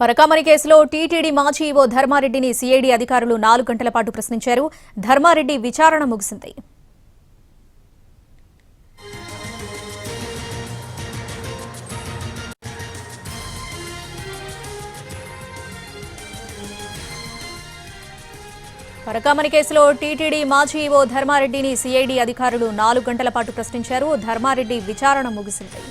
పరకామణి కేసులో టీటీడీ మాజీ EO ధర్మారెడ్డిని CID అధికారులు 4 గంటల పాటు ప్రశ్నించారు. ధర్మారెడ్డి విచారణ ముగిసింది. పరకామణి కేసులో టీటీడీ మాజీ ఈవో ధర్మారెడ్డిని సిఐడి అధికారులు 4 గంటల పాటు ప్రశ్నించారు. ధర్మారెడ్డి విచారణ ముగిసింది.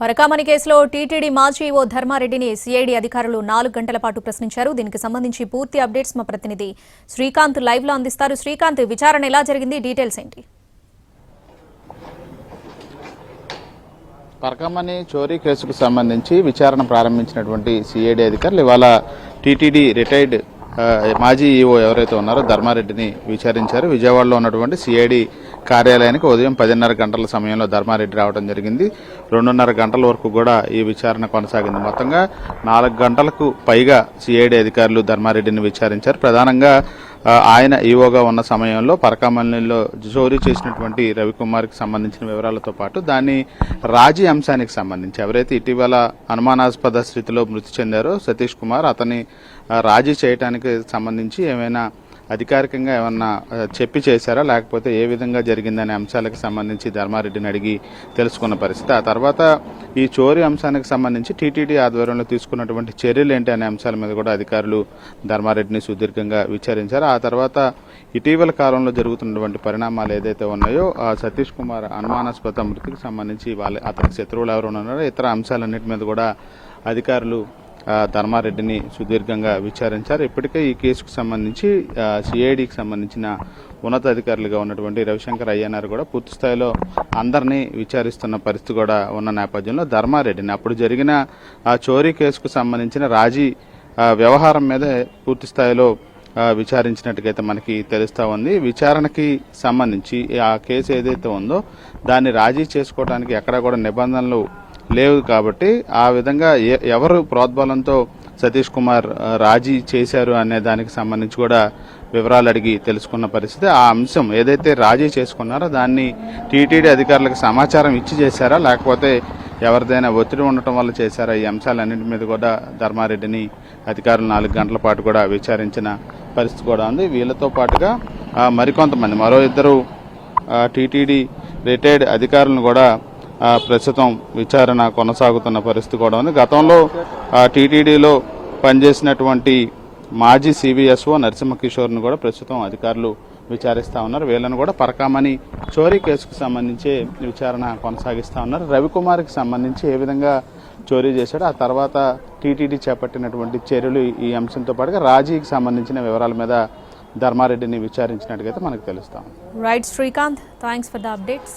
పరకామణి కేసులో టీటీడీ మాజీ ఈవో ధర్మారెడ్డిని సిఐడి అధికారులు 4 గంటల పాటు ప్రశ్నించారు. దీనికి సంబంధించి పూర్తి అప్డేట్స్ మా ప్రతినిధి శ్రీకాంత్ లైవ్ లో అందిస్తారు. శ్రీకాంత్, విచారణ ఎలా జరిగింది, డీటెయిల్స్ ఏంటి? పరకామణి చోరీ కేసుకు సంబంధించి విచారణ ప్రారంభించినటువంటి సిఐడి అధికారులు ఇవాళ టీటీడీ రిటైర్డ్ మాజీ ఈవో ఎవరైతే ఉన్నారో ధర్మారెడ్డిని విచారించారు. విజయవాడలో ఉన్నటువంటి సిఐడి కార్యాలయానికి ఉదయం 10:30 గంటల సమయంలో ధర్మారెడ్డి రావడం జరిగింది. 2:30 గంటల వరకు కూడా ఈ విచారణ కొనసాగింది. మొత్తంగా 4 గంటలకు పైగా సిఐడి అధికారులు ధర్మారెడ్డిని విచారించారు. ప్రధానంగా ఆయన ఈవోగా ఉన్న సమయంలో పరకామణిలో చోరీ చేసినటువంటి రవికుమార్కి సంబంధించిన వివరాలతో పాటు దాని రాజీ అంశానికి సంబంధించి ఎవరైతే ఇటీవల అనుమానాస్పద స్థితిలో మృతి చెందారో సతీష్ కుమార్, అతన్ని రాజీ చేయడానికి సంబంధించి ఏమైనా అధికారికంగా ఏమన్నా చెప్పి చేశారా, లేకపోతే ఏ విధంగా జరిగిందనే అంశాలకు సంబంధించి ధర్మారెడ్డిని అడిగి తెలుసుకున్న పరిస్థితి. ఆ తర్వాత ఈ చోరీ అంశానికి సంబంధించి టీటీడీ ఆధ్వర్యంలో తీసుకున్నటువంటి చర్యలు ఏంటి అనే అంశాల మీద కూడా అధికారులు ధర్మారెడ్డిని సుదీర్ఘంగా విచారించారు. ఆ తర్వాత ఇటీవల కాలంలో జరుగుతున్నటువంటి పరిణామాలు ఏదైతే ఉన్నాయో ఆ సతీష్ కుమార్ అనుమానాస్పద మృతికి సంబంధించి అతనికి శత్రువులు ఎవరు ఉన్నారో ఇతర అంశాలన్నింటి మీద కూడా అధికారులు ధర్మారెడ్డిని సుదీర్ఘంగా విచారించారు. ఇప్పటికే ఈ కేసుకు సంబంధించి సిఐడికి సంబంధించిన ఉన్నతాధికారులుగా ఉన్నటువంటి రవిశంకర్ అయ్యనారు కూడా పూర్తి స్థాయిలో అందరినీ విచారిస్తున్న పరిస్థితి కూడా ఉన్న నేపథ్యంలో ధర్మారెడ్డిని అప్పుడు జరిగిన ఆ చోరీ కేసుకు సంబంధించిన రాజీ వ్యవహారం మీద పూర్తి స్థాయిలో విచారించినట్టుగైతే మనకి తెలుస్తూ ఉంది. విచారణకి సంబంధించి ఆ కేసు ఏదైతే ఉందో దాన్ని రాజీ చేసుకోవడానికి ఎక్కడా కూడా నిబంధనలు లేవు కాబట్టి ఆ విధంగా ఎవరు ప్రోద్బలంతో సతీష్ కుమార్ రాజీ చేశారు అనే దానికి సంబంధించి కూడా వివరాలు అడిగి తెలుసుకున్న పరిస్థితి. ఆ అంశం ఏదైతే రాజీ చేసుకున్నారో దాన్ని టీటీడీ అధికారులకు సమాచారం ఇచ్చి చేశారా, లేకపోతే ఎవరిదైనా ఒత్తిడి ఉండటం వల్ల చేశారా, ఈ అంశాలన్నింటి మీద కూడా ధర్మారెడ్డిని అధికారులు 4 గంటల పాటు కూడా విచారించిన పరిస్థితి కూడా ఉంది. వీళ్ళతో పాటుగా మరికొంతమంది మరో 2 టీటీడీ రిటైర్డ్ అధికారులను కూడా ప్రస్తుతం విచారణ కొనసాగుతున్న పరిస్థితి కూడా ఉంది. గతంలో టీటీడీలో పనిచేసినటువంటి మాజీ సిబిఎస్ఓ నరసింహకిషోర్ను కూడా ప్రస్తుతం అధికారులు విచారిస్తూ ఉన్నారు. వీళ్ళను కూడా పరకామణి చోరీ కేసుకు సంబంధించి విచారణ కొనసాగిస్తూ ఉన్నారు. రవికుమార్కి సంబంధించి ఏ విధంగా చోరీ చేశాడో ఆ తర్వాత టీటీడీ చేపట్టినటువంటి చర్యలు ఈ అంశంతో పాటుగా రాజీకి సంబంధించిన వివరాల మీద ధర్మారెడ్డిని విచారించినట్టుగా మనకు తెలుస్తాం. Right Srikanth, thanks for the updates.